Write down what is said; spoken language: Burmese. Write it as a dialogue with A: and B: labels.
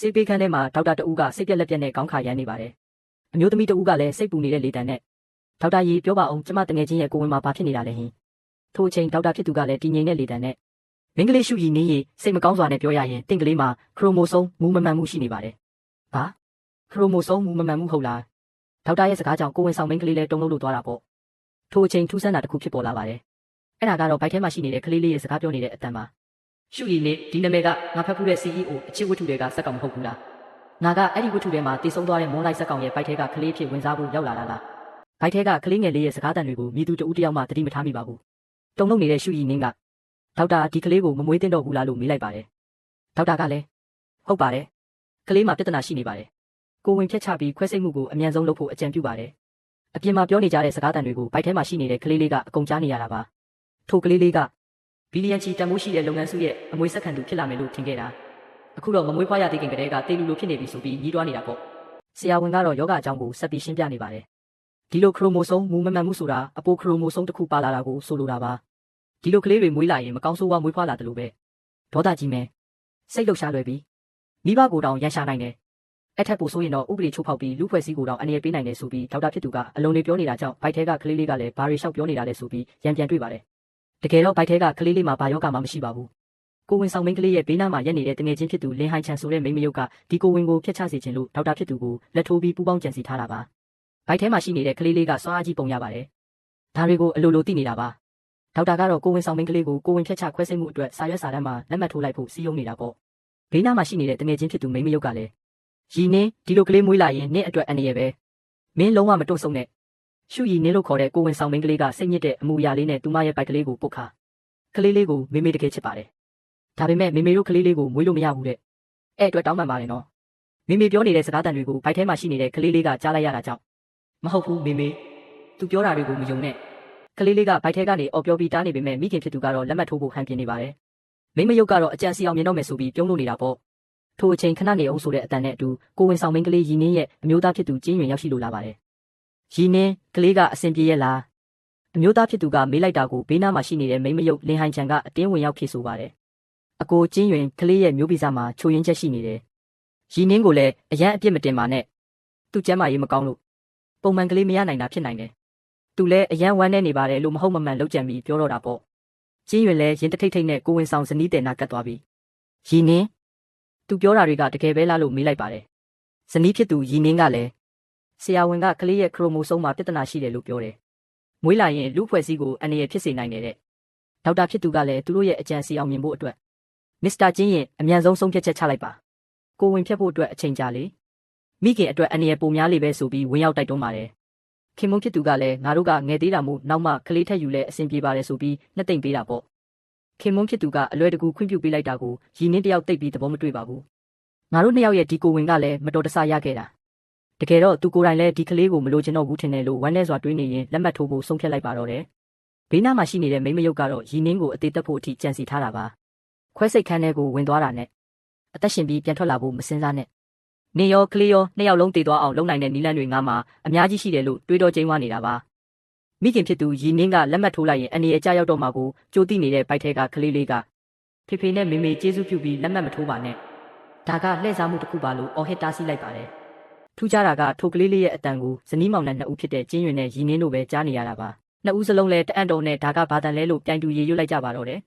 A: ဆေးပေးခန်းထဲမှာဒေါက်တာတဦးကစိတ်ပြက်လက်ပြက်နဲ့ခေါင်းခါရမ်းနေပါတယ်အမျိုးသမီးတဦးကလည်းစိတ်ပူနေတဲ့လေတံနဲ့ဒေါက်တာကြီးပြောပါအောင်ကျမတငယ်ချင်းရဲ့ကိုဝင်မှာဘာဖြစ်နေတာလဲဟင်းထို့အချိန်ဒေါက်တာဖြစ်သူကလည်းတည်ငြိမ်တဲ့လေတံနဲ့မင်းကလေးရှုရည်နင်းရည်စိတ်မကောင်းစွာနဲ့ပြောရရင်တင့်ကလေးမှာခရိုမိုဆိုးမူမမှန်မှုရှိနေပါတယ်ဘာခရိုမိုဆိုးမူမမှန်မှုဟုတ်လားဒေါက်တာရဲ့စကားကြောင့်ကိုဝင်ဆောင်မင်းကလေးလည်းတုံ့လို့သွားတာပေါ့ထို့အချိန်ထူးဆန်းတာတစ်ခုဖြစ်ပေါ်လာပါတယ်အဲ့ဒါကတော့ဘိုက်ထဲမှာရှိနေတဲ့ကလေးလေးရဲ့စကားပြောနေတဲ့အတန်ပါရှုရည်နေဒီနာမည်ကငါဖတ်ဖူးတဲ့ CEO အချစ်ဝတ္ထုတွေကစက်ကောင်မဟုတ်ဘူးလားငါကအဲ့ဒီဝတ္ထုထဲမှာတည်ဆုံသွားတဲ့မွန်လိုက်စက်ကောင်ရဲ့ဘိုက်ထဲကကလေးဖြစ်ဝင်စားဖို့ရောက်လာတာလားဘိုက်ထဲကကလေးငယ်လေးရဲ့စကားတန်တွေကိုမြည်သူတဦးတယောက်မှသတိမထားမိပါဘူးတုံလုံးနေတဲ့ရှုရည်နင်းကဒေါက်တာဒီကလေးကိုမမွေးသင့်တော့ဘူးလားလို့မေးလိုက်ပါတယ်ဒေါက်တာကလည်းဟုတ်ပါတယ်ကလေးမှာပြဿနာရှိနေပါတယ်ကိုဝင်ဖြတ်ချပြီးခွဲစိတ်မှုကိုအမြန်ဆုံးလုပ်ဖို့အကြံပြုပါတယ်အပြင်မှာပြောနေကြတဲ့စကားတန်တွေကိုဘိုက်ထဲမှာရှိနေတဲ့ကလေးလေးကအကုန်ကြားနေရတာပါထိုကလေးလေးကဘီလီယံချီတန်မိုးရှိတဲ့လုပ်ငန်းစုရဲ့အမွေဆက်ခံသူဖြစ်လာမယ်လို့ထင်ခဲ့တာအခုတော့မမွေးဖွားရသေးခင်ကတည်းကတေလူလိုဖြစ်နေပြီဆိုပြီးညီးတွားနေတာပေါ့ဆရာဝန်ကတော့ယောဂအကြောင်းကိုဆက်ပြီးရှင်းပြနေပါတယ်ဒီလိုခရိုမိုဆိုးမူမမှန်မှုဆိုတာအပိုခရိုမိုဆိုးတစ်ခုပါလာတာကိုဆိုလိုတာပါဒီလိုကလေးတွေမွေးလာရင်မကောင်းဆိုးဝါးမွေးဖွားလာတယ်လို့ပဲဒေါသကြီးမယ်စိတ်လှုပ်ရှားလွယ်ပြီးမိဘကိုတောင်ရန်ရှာနိုင်တယ်အဲ့ထက်ပိုဆိုရင်တော့ဥပဒေချိုးဖောက်ပြီးလူဖွဲ့စည်းကိုတောင်အနေနဲ့ပေးနိုင်တယ်ဆိုပြီးဒေါက်တာဖြစ်သူကအလုံးလေးပြောနေတာကြောင့်ဘိုက်ထဲကကလေးလေးကလည်းဘာတွေလျှောက်ပြောနေတာလဲဆိုပြီးရန်ပြန်တွေ့ပါတယ်တကယ်တော့ဘိုက်ထဲကကလေးလေးမှာဘာယောဂမှမရှိပါဘူးကိုဝင်ဆောင်မင်းကလေးရဲ့ဘေးနားမှာရက်နေတဲ့တငယ်ချင်းဖြစ်သူလင်းဟိုင်းချန်ဆိုတဲ့မိန်းမယုတ်ကဒီကိုဝင်ကိုဖျက်ချစေခြင်းလို့ဒေါက်တာဖြစ်သူကိုလက်ထိုးပြီးပူပေါင်းကြံစီထားတာပါဘိုက်ထဲမှာရှိနေတဲ့ကလေးလေးကစွမ်းအားကြီးပုံရပါတယ်ဒါတွေကိုအလိုလိုသိနေတာပါဒေါက်တာကတော့ကိုဝင်ဆောင်မင်းကလေးကိုကိုဝင်ဖျက်ချခွဲစိတ်မှုအတွက်စာရွက်စာတမ်းမှာလက်မှတ်ထိုးလိုက်ဖို့စီးရုံးနေတာပေါ့ဘေးနားမှာရှိနေတဲ့တငယ်ချင်းဖြစ်သူမိန်းမယုတ်ကလည်းရီနင်းဒီလိုကလေးမွေးလာရင်နင့်အတွက်အန္တရာယ်ပဲမင်းလုံးဝမတွန့်ဆုတ်နဲ့ရှုရီနင်းလို့ခေါ်တဲ့ကိုဝင်ဆောင်မင်းကလေးကစိတ်ညစ်တဲ့အမူအရာလေးနဲ့သူမရဲ့ပိုက်ကလေးကိုပုတ်ခါကလေးလေးကိုမေမေတကယ်ချစ်ပါတယ်ဒါပေမဲ့မေမေတို့ကလေးလေးကိုမွေးလို့မရဘူးတဲ့အဲ့အတွက်တောင်းပန်ပါတယ်နော်မေမေပြောနေတဲ့စကားတန်တွေကိုဘိုက်ထဲမှာရှိနေတဲ့ကလေးလေးကကြားလိုက်ရတာကြောင့်မဟုတ်ဘူးမေမေသူပြောတာတွေကိုမယုံနဲ့ကလေးလေးကဘိုက်ထဲကနေအော်ပြောပြီးတားနေပေမဲ့မိခင်ဖြစ်သူကတော့လက်မှတ်ထိုးဖို့ဟန်ပြနေပါတယ်မိမယုတ်ကတော့အကြံစီအောင်မြင်တော့မယ်ဆိုပြီးပြုံးလို့နေတာပေါ့ထိုအချိန်ခဏနေအောင်ဆိုတဲ့အတန်နဲ့အတူကိုဝင်ဆောင်မင်းကလေးရီနင်းရဲ့အမျိုးသားဖြစ်သူကျင်းရင်ရောက်ရှိလို့လာပါတယ်ရီနင်းကလေးကအဆင်ပြေရဲ့လားအမျိုးသားဖြစ်သူကမေးလိုက်တာကိုဘေးနားမှာရှိနေတဲ့မိမယုတ်လင်းဟိုင်းချန်ကအတင်းဝင်ရောက်ဖြေဆိုပါတယ်အကိုကျင်းရင်ကလေးရဲ့မျိုးဗီဇမှာချိုရင်းချက်ရှိနေတယ်ရီနင်းကိုလည်းအရန်အပြစ်မတင်ပါနဲ့သူ့ကျမ်းမာရေးမကောင်းလို့ပုံမှန်ကလေးမရနိုင်တာဖြစ်နိုင်တယ်သူလည်းအရန်ဝမ်းနေနေပါတယ်လို့မဟုတ်မမှန်လောက်ကြံပြီးပြောတော့တာပေါ့ကျင်းရင်လည်းရင်တထိတ်ထိတ်နဲ့ကိုဝင်ဆောင်ဇနီးတဲ့နာကတ်သွားပြီရီနင်းသူပြောတာတွေကတကယ်ပဲလားလို့မေးလိုက်ပါတယ်ဇနီးဖြစ်သူရီနင်းကလည်းဆရာဝန်ကကလေးရဲ့ခရိုမိုဆိုးမှာပြဿနာရှိတယ်လို့ပြောတယ်မွေးလာရင်လူဖွဲ့စည်းကိုအန္တရာယ်ဖြစ်စေနိုင်တယ်တဲ့ဒေါက်တာဖြစ်သူကလည်းသူတို့ရဲ့အကြံစီအောင်မြင်ဖို့အတွက်မစ္စတာကျင်းရင်အမြန်ဆုံးဆုံးဖြတ်ချက်ချလိုက်ပါကိုဝင်ဖြတ်ဖို့အတွက်အချိန်ကြာလေမိခင်အတွက်အန္တရာယ်ပိုများလေပဲဆိုပြီးဝင်ရောက်တိုက်တွန်းပါတယ်ခင်မုန်းဖြစ်သူကလည်းငါတို့ကငယ်သေးတာမို့နောက်မှကလေးထက်ယူလဲအဆင်ပြေပါတယ်ဆိုပြီးနှစ်သိမ့်ပေးတာပေါ့ခင်မုန်းဖြစ်သူကအလွယ်တကူခွင့်ပြုပေးလိုက်တာကိုရီနင်းတယောက်သိပ်ပြီးသဘောမတွေ့ပါဘူးငါတို့နှစ်ယောက်ရဲ့ဒီကိုဝင်ကလည်းမတော်တဆရခဲ့တာတကယ်တော့သူကိုယ်တိုင်လည်းဒီကလေးကိုမလိုချင်တော့ဘူးထင်တယ်လို့ဝမ်းနဲ့စွာတွေးနေရင်လက်မှတ်ထိုးဖို့ဆုံးဖြတ်လိုက်ပါတော့တယ်ဘေးနားမှာရှိနေတဲ့မိမယုတ်ကတော့ရီနင်းကိုအသေးသက်ဖို့အထိကြံစီထားတာပါခွဲစိတ်ခန်းထဲကိုဝင်သွားတာနဲ့အသက်ရှင်ပြီးပြန်ထွက်လာဖို့မစင်စားနဲ့နေရောကလေးရောနှစ်ယောက်လုံးတည်သွားအောင်လုပ်နိုင်တဲ့နီလန်းတွေငါမှအများကြီးရှိတယ်လို့တွေးတော့ကျင်းဝနေတာပါမိခင်ဖြစ်သူရီနင်းကလက်မှတ်ထိုးလိုက်ရင်အနေအကျရောက်တော့မှာကိုကြိုးတိနေတဲ့ဘိုက်ထဲကကလေးလေးကဖေဖေနဲ့မေမေကျေးဇူးပြုပြီးလက်မှတ်မထိုးပါနဲ့ဒါကလှည့်စားမှုတစ်ခုပါလို့အော်ဟစ်တားဆီးလိုက်ပါတယ်ထူးခြားတာကထိုကလေးလေးရဲ့အတန်ကိုဇနီးမောင်နှံနှစ်ဦးဖြစ်တဲ့ကျင်းရွင်နဲ့ရီနင်းတို့ပဲကြားနေရတာပါနှစ်ဦးစလုံးလည်းတအံ့တော်နဲ့ဒါကဘာတန်လဲလို့ပြိုင်တူရေရွတ်လိုက်ကြပါတော့တယ်